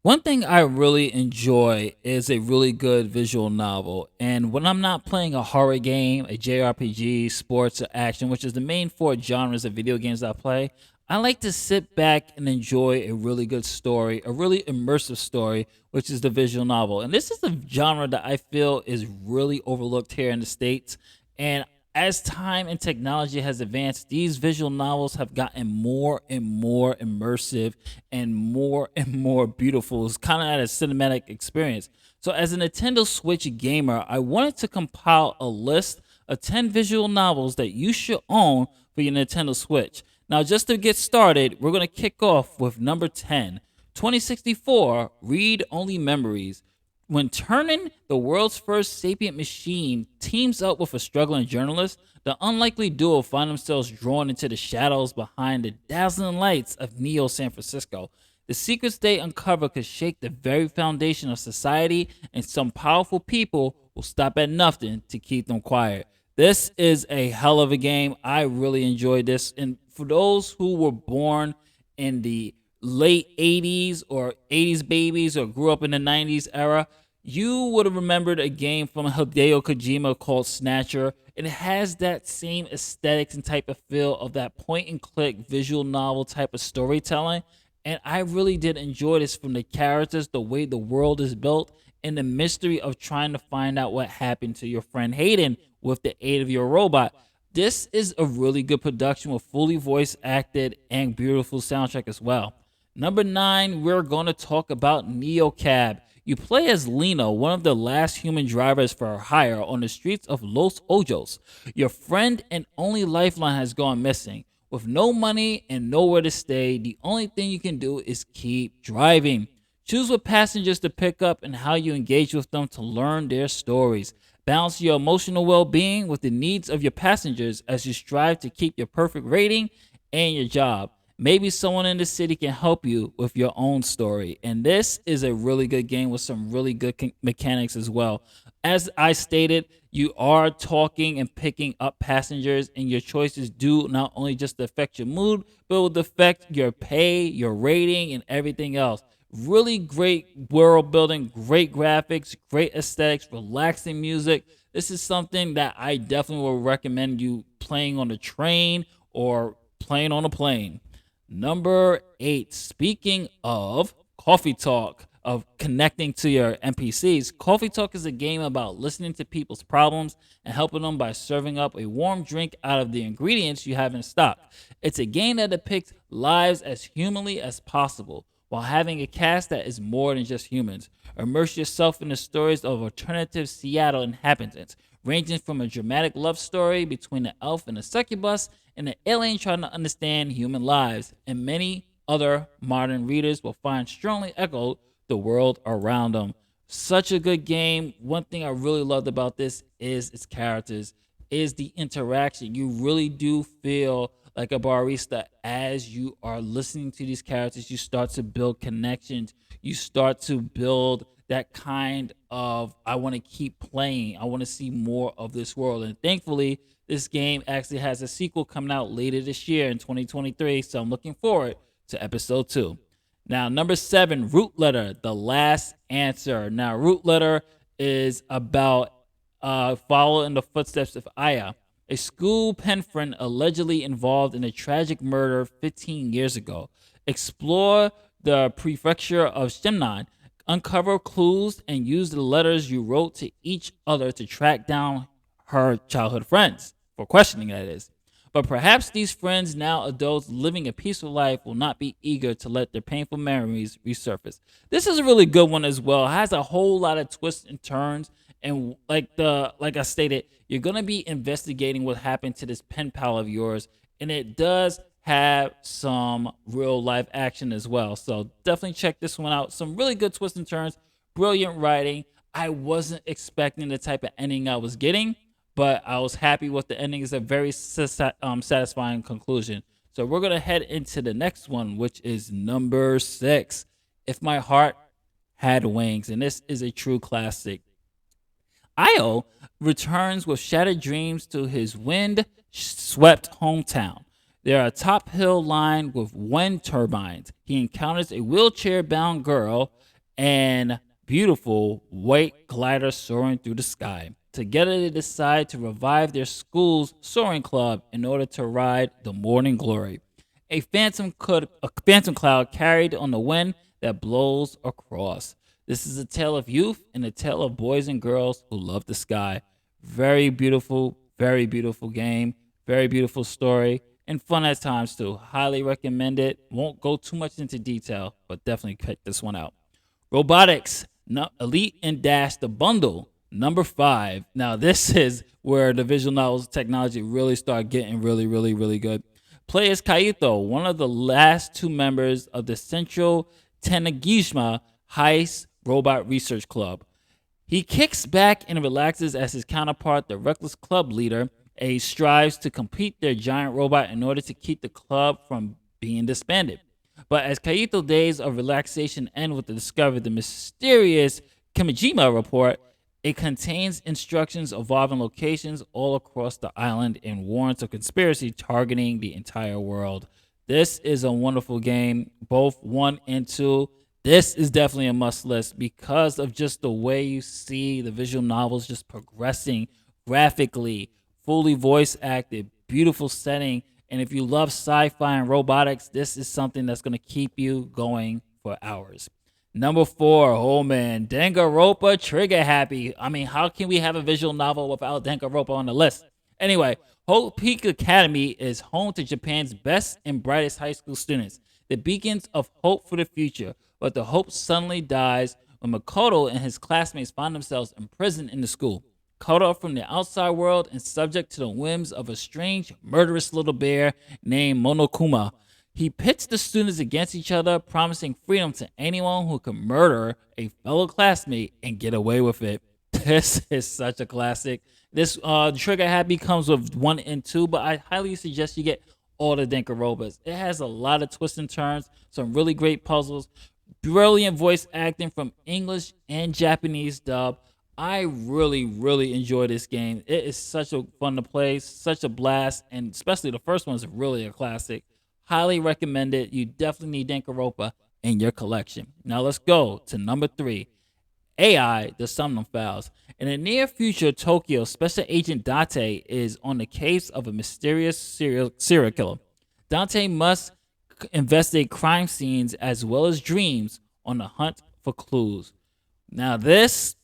One thing I really enjoy is a really good visual novel. And when I'm not playing a horror game, a JRPG, sports, or action, which is the main four genres of video games I play, I like to sit back and enjoy a really good story, a really immersive story, which is the visual novel. And this is a genre that I feel is really overlooked here in the States. And as time and technology has advanced, these visual novels have gotten more and more immersive and more beautiful. It's kind of at a cinematic experience. So, as a Nintendo Switch gamer, I wanted to compile a list of 10 visual novels that you should own for your Nintendo Switch. Now, just to get started, we're going to kick off with number 10, 2064 Read Only Memories. When Turnin, the world's first sapient machine, teams up with a struggling journalist, the unlikely duo find themselves drawn into the shadows behind the dazzling lights of Neo San Francisco. The secrets they uncover could shake the very foundation of society, and some powerful people will stop at nothing to keep them quiet. This is a hell of a game. I really enjoyed this. And for those who were born in the late 80s or 80s babies or grew up in the 90s era, you would have remembered a game from Hideo Kojima called Snatcher. It has that same aesthetics and type of feel of that point and click visual novel type of storytelling. And I really did enjoy this from the characters, the way the world is built, and the mystery of trying to find out what happened to your friend Hayden with the aid of your robot. This is a really good production with fully voice acted and beautiful soundtrack as well. Number 9, we're going to talk about Neocab. You play as Lino, one of the last human drivers for hire on the streets of Los Ojos. Your friend and only lifeline has gone missing. With no money and nowhere to stay, the only thing you can do is keep driving. Choose what passengers to pick up and how you engage with them to learn their stories. Balance your emotional well being with the needs of your passengers as you strive to keep your perfect rating and your job. Maybe someone in the city can help you with your own story. And this is a really good game with some really good mechanics as well. As I stated, you are talking and picking up passengers, and your choices do not only just affect your mood, but will affect your pay, your rating, and everything else. Really great world building, great graphics, great aesthetics, relaxing music. This is something that I definitely will recommend you playing on a train or playing on a plane. Number 8, speaking of coffee talk, of connecting to your NPCs, Coffee Talk is a game about listening to people's problems and helping them by serving up a warm drink out of the ingredients you have in stock. It's a game that depicts lives as humanly as possible while having a cast that is more than just humans. Immerse yourself in the stories of alternative Seattle inhabitants, ranging from a dramatic love story between an elf and a succubus and an alien trying to understand human lives, and many other modern readers will find strongly echoed the world around them. Such a good game. One thing I really loved about this is its characters, is the interaction. You really do feel like a barista as you are listening to these characters. You start to build connections. You start to build that kind of I want to keep playing. I want to see more of this world. And thankfully, this game actually has a sequel coming out later this year in 2023. So I'm looking forward to episode 2. Now, number 7, Root Letter, The Last Answer. Now, Root Letter is about following the footsteps of Aya, a school pen friend allegedly involved in a tragic murder 15 years ago. Explore the prefecture of Shimnan, uncover clues, and use the letters you wrote to each other to track down her childhood friends, for questioning that is. But perhaps these friends, now adults living a peaceful life, will not be eager to let their painful memories resurface. This is a really good one as well. It has a whole lot of twists and turns, and like I stated, you're gonna be investigating what happened to this pen pal of yours, and it does have some real life action as well. So definitely check this one out. Some really good twists and turns, brilliant writing. I wasn't expecting the type of ending I was getting, but I was happy with the ending. It's a very satisfying conclusion. So we're gonna head into the next one, which is number 6. If My Heart Had Wings, and this is a true classic. Io returns with shattered dreams to his wind-swept hometown. They're atop hill lined with wind turbines. He encounters a wheelchair-bound girl, and beautiful white glider soaring through the sky. Together, they decide to revive their school's soaring club in order to ride the morning glory. A phantom cloud carried on the wind that blows across. This is a tale of youth and a tale of boys and girls who love the sky. Very beautiful game, very beautiful story, and fun at times too. Highly recommend it. Won't go too much into detail, but definitely check this one out. Robotics, Elite and Dash the Bundle, number 5. Now, this is where the visual novels technology really start getting really good. Play as Kaito, one of the last two members of the Central Tanegashima Heist Robot Research Club. He kicks back and relaxes as his counterpart, the reckless club leader, strives to complete their giant robot in order to keep the club from being disbanded. But as Kaito's days of relaxation end with the discovery of the mysterious Kimijima report, it contains instructions involving locations all across the island and warrants of conspiracy targeting the entire world. This is a wonderful game, both 1 and 2. This is definitely a must list because of just the way you see the visual novels just progressing graphically, fully voice acted, beautiful setting. And if you love sci-fi and robotics, this is something that's going to keep you going for hours. Number 4, oh man, Danganronpa Trigger Happy. I mean, how can we have a visual novel without Danganronpa on the list? Anyway, Hope Peak Academy is home to Japan's best and brightest high school students, the beacons of hope for the future. But the hope suddenly dies when Makoto and his classmates find themselves imprisoned in the school, cut off from the outside world and subject to the whims of a strange, murderous little bear named Monokuma. He pits the students against each other, promising freedom to anyone who can murder a fellow classmate and get away with it. This is such a classic. This Trigger Happy comes with 1 and 2, but I highly suggest you get all the Danganronpas. It has a lot of twists and turns, some really great puzzles, brilliant voice acting from English and Japanese dub. I really enjoy this game. It is such a fun to play, such a blast, and especially the first one is really a classic. Highly recommend it. You definitely need Danganronpa in your collection. Now let's go to number 3. AI, the Somnum Files. In the near future, Tokyo, Special Agent Date is on the case of a mysterious serial killer. Date must investigate crime scenes as well as dreams on the hunt for clues. Now this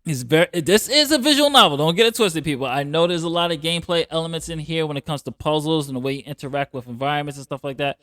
is a visual novel. Don't get it twisted, people. I know there's a lot of gameplay elements in here when it comes to puzzles and the way you interact with environments and stuff like that.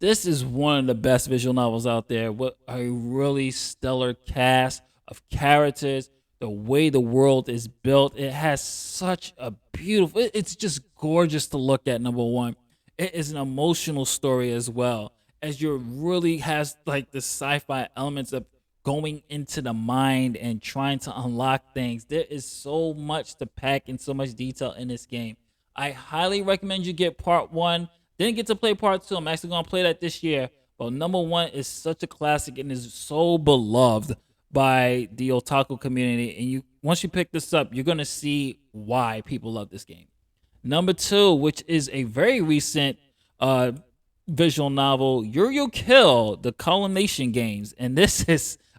This is one of the best visual novels out there with a really stellar cast of characters. The way the world is built, it has such a beautiful, it's just gorgeous to look at. Number 1, it is an emotional story as well, as you really has like the sci-fi elements of going into the mind and trying to unlock things. There is so much to pack and so much detail in this game. I highly recommend you get part 1. Didn't get to play part 2. I'm actually going to play that this year. But number 1 is such a classic and is so beloved by the otaku community. And once you pick this up, you're going to see why people love this game. Number 2, which is a very recent visual novel, Yu Kill, the Culmination Games. And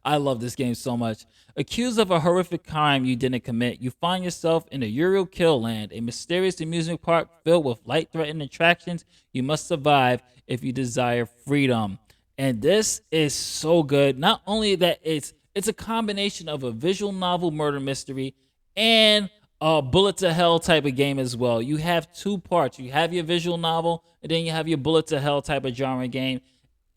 I love this game so much. Accused of a horrific crime you didn't commit, you find yourself in a Yu Kill land, a mysterious amusement park filled with light-threatening attractions you must survive if you desire freedom. And this is so good. Not only that, it's a combination of a visual novel murder mystery and a bullet to hell type of game as well. You have 2 parts. You have your visual novel, and then you have your bullet to hell type of genre game.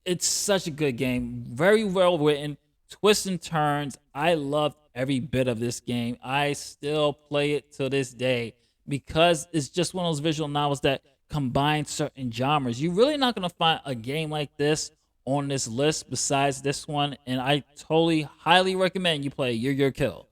It's such a good game. Very well written. Twists and turns. I loved every bit of this game. I still play it to this day because it's just one of those visual novels that combine certain genres. You're really not going to find a game like this on this list besides this one, and I totally highly recommend you play Yu Kill.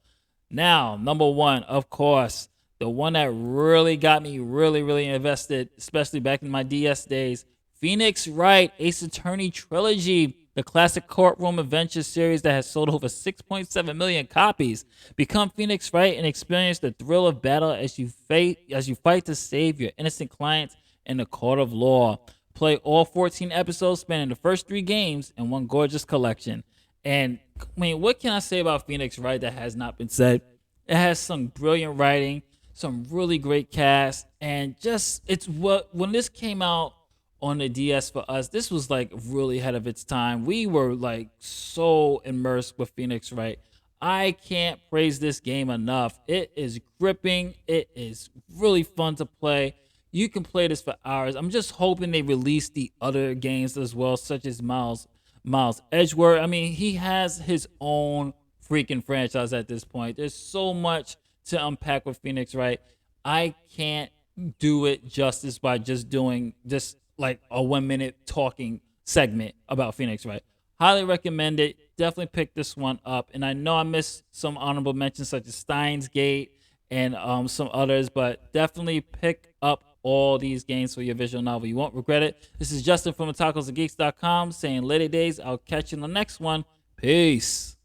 Now, number 1, of course, the one that really got me really invested, especially back in my DS days, Phoenix Wright Ace Attorney Trilogy, the classic courtroom adventure series that has sold over 6.7 million copies. Become Phoenix Wright and experience the thrill of battle as you fight to save your innocent clients in the court of law. Play all 14 episodes spanning the first 3 games in one gorgeous collection. And I mean, what can I say about Phoenix Wright that has not been said? It has some brilliant writing, some really great cast, and just it's what when this came out on the DS for us, this was like really ahead of its time. We were like so immersed with Phoenix Wright. I can't praise this game enough. It is gripping. It is really fun to play. You can play this for hours. I'm just hoping they release the other games as well, such as Miles Edgeworth. I mean, he has his own freaking franchise at this point. There's so much to unpack with Phoenix Wright. I can't do it justice by just doing just like a 1 minute talking segment about Phoenix Wright. Highly recommend it. Definitely pick this one up. And I know I missed some honorable mentions such as Steins Gate and some others, but definitely pick up all these games for your visual novel. You won't regret it. This is Justin from otakusandgeeks.com saying later days. I'll catch you in the next one. Peace.